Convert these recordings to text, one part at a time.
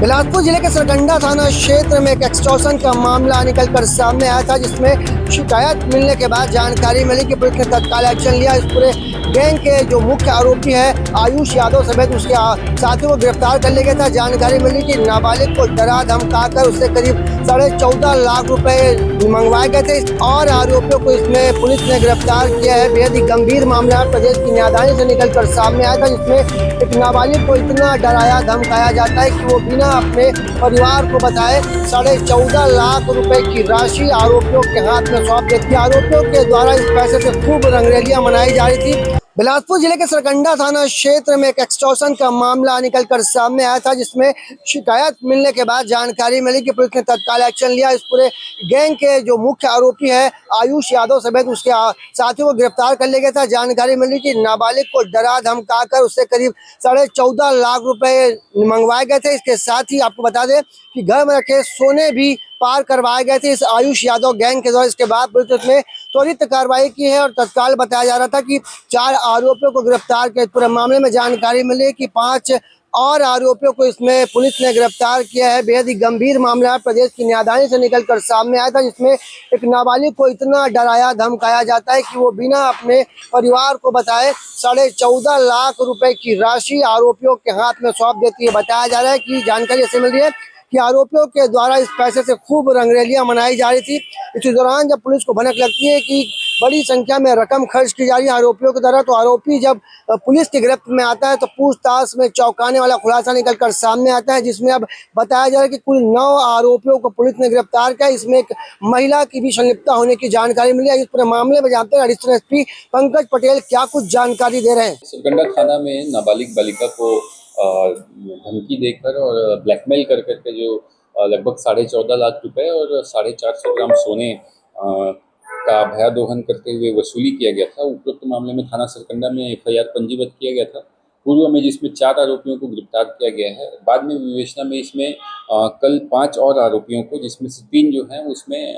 बिलासपुर जिले के सरकंडा थाना क्षेत्र में एक एक्सटॉर्शन का मामला निकलकर सामने आया था, जिसमें शिकायत मिलने के बाद जानकारी मिली कि पुलिस ने तत्काल एक्शन लिया। इस पूरे गैंग के जो मुख्य आरोपी है आयुष यादव समेत उसके साथियों को गिरफ्तार कर लिया गया था। जानकारी मिली कि नाबालिग को डरा धमकाकर उससे करीब 14.5 लाख रुपए मंगवाए गए थे और आरोपियों को इसमें पुलिस ने गिरफ्तार किया है। बेहद ही गंभीर मामला प्रदेश की न्यायालय से निकलकर सामने आया था, जिसमें एक नाबालिग को इतना डराया धमकाया जाता है कि वो बिना अपने परिवार को बताए 14.5 लाख रुपए की राशि आरोपियों के हाथ में सौंप देती है। आरोपियों के द्वारा इस पैसे से खूब रंगरेलियां मनाई जा रही थी। बिलासपुर जिले के सरकंडा थाना क्षेत्र में एक एक्सटॉर्शन का मामला निकलकर सामने आया था, जिसमें शिकायत मिलने के बाद जानकारी मिली कि पुलिस ने तत्काल एक्शन लिया। इस पूरे गैंग के जो मुख्य आरोपी है आयुष यादव समेत उसके साथियों को गिरफ्तार कर लिया गया था। जानकारी मिली कि नाबालिग को डरा धमकाकर उससे करीब 14.5 लाख रुपए मंगवाए गए थे। इसके साथ ही आपको बता दें कि घर में रखे सोने भी पार करवाए गए थे इस आयुष यादव गैंग के द्वारा। इसके बाद पुलिस ने त्वरित कार्रवाई की है और तत्काल बताया जा रहा था कि 4 आरोपियों को गिरफ्तार किया। पूरे मामले में जानकारी मिली कि 5 और आरोपियों को इसमें पुलिस ने गिरफ्तार किया है। बेहद ही गंभीर मामला प्रदेश की न्यायालय से निकलकर सामने आया था, जिसमें एक नाबालिग को इतना डराया धमकाया जाता है कि वो बिना अपने परिवार को बताए 14.5 लाख रुपए की राशि आरोपियों के हाथ में सौंप देती है। बताया जा रहा है कि जानकारी ऐसे मिल रही है कि आरोपियों के द्वारा इस पैसे से खूब रंगरेलियां मनाई जा रही थी। इसी दौरान जब पुलिस को भनक लगती है कि बड़ी संख्या में रकम खर्च की जा रही है आरोपियों की द्वारा, तो आरोपी जब पुलिस की गिरफ्त में आता है तो पूछताछ में चौंकाने वाला खुलासा निकलकर सामने आता है, जिसमें अब बताया जा रहा है कि कुल 9 आरोपियों को पुलिस ने गिरफ्तार किया। इसमें एक महिला की भी संलिप्तता होने की जानकारी मिली है। इस पूरे मामले में जानते हैं एडिशनल एसपी पंकज पटेल क्या कुछ जानकारी दे रहे हैं। सरकंडा थाना में नाबालिग बालिका को धमकी देकर और ब्लैकमेल कर करके जो लगभग 14.5 लाख रुपए और 450 ग्राम सोने का भयादोहन करते हुए वसूली किया गया था। उपरोक्त मामले में थाना सरकंडा में FIR पंजीबद्ध किया गया था पूर्व में, जिसमें 4 आरोपियों को गिरफ्तार किया गया है। बाद में विवेचना में इसमें कल 5 और आरोपियों को, जिसमें से 3 जो हैं उसमें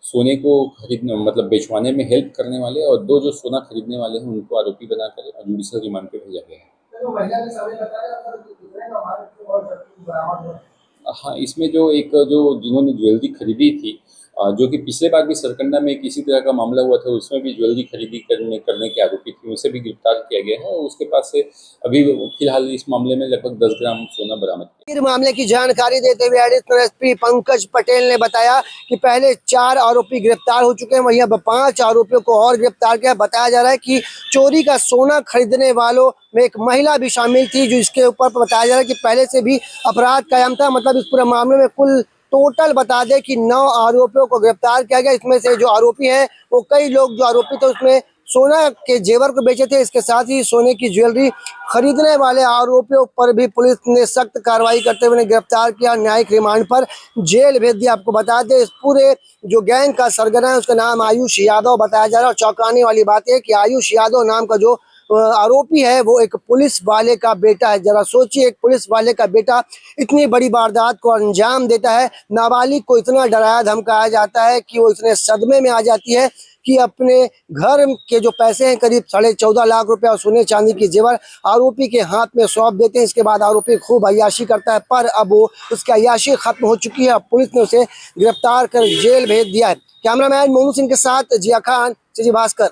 सोने को खरीदने मतलब बेचवाने में हेल्प करने वाले और 2 जो सोना खरीदने वाले हैं उनको आरोपी बनाकर जुडिशियल रिमांड पे भेजा गया है। हाँ, इसमें जो जिन्होंने ज्वेलरी खरीदी थी, जो कि पिछले बार भी सरकंडा में किसी तरह का मामला हुआ था, उसमें भी ज्वेलरी खरीदी करने के आरोपी थी, उसे भी गिरफ्तार किया गया है और उसके पास से अभी फिलहाल इस मामले में लगभग 10 ग्राम सोना बरामद किया। इस मामले की जानकारी देते हुए एडिशनल एसपी पंकज पटेल ने बताया कि पहले 4 आरोपी गिरफ्तार हो चुके हैं, वहीं अब 5 आरोपियों को और गिरफ्तार किया। बताया जा रहा है कि चोरी का सोना खरीदने वालों में एक महिला भी शामिल थी, जो इसके ऊपर बताया जा रहा है कि पहले से भी अपराध कायम था। मतलब इस पूरे मामले में कुल टोटल बता दें कि 9 आरोपियों को गिरफ्तार किया गया। इसमें से जो आरोपी हैं वो कई लोग जो आरोपी थे उसमें सोना के जेवर को बेचे थे। इसके साथ ही सोने की ज्वेलरी खरीदने वाले आरोपियों पर भी पुलिस ने सख्त कार्रवाई करते हुए गिरफ्तार किया, न्यायिक रिमांड पर जेल भेज दिया। आपको बता दें इस पूरे जो गैंग का सरगना है उसका नाम आयुष यादव बताया जा रहा है। और चौंकाने वाली बात है कि आयुष यादव नाम का जो आरोपी है वो एक पुलिस वाले का बेटा है। जरा सोचिए, एक पुलिस वाले का बेटा इतनी बड़ी वारदात को अंजाम देता है। नाबालिग को इतना डराया धमकाया जाता है कि वो इतने सदमे में आ जाती है कि अपने घर के जो पैसे हैं करीब 14.5 लाख रुपए और सोने चांदी के जेवर आरोपी के हाथ में सौंप देते हैं। इसके बाद आरोपी खूब अय्याशी करता है, पर अब वो उसकी अय्याशी खत्म हो चुकी है। अब पुलिस ने उसे गिरफ्तार कर जेल भेज दिया है। कैमरामैन मोनू सिंह के साथ जिया खान, भास्कर।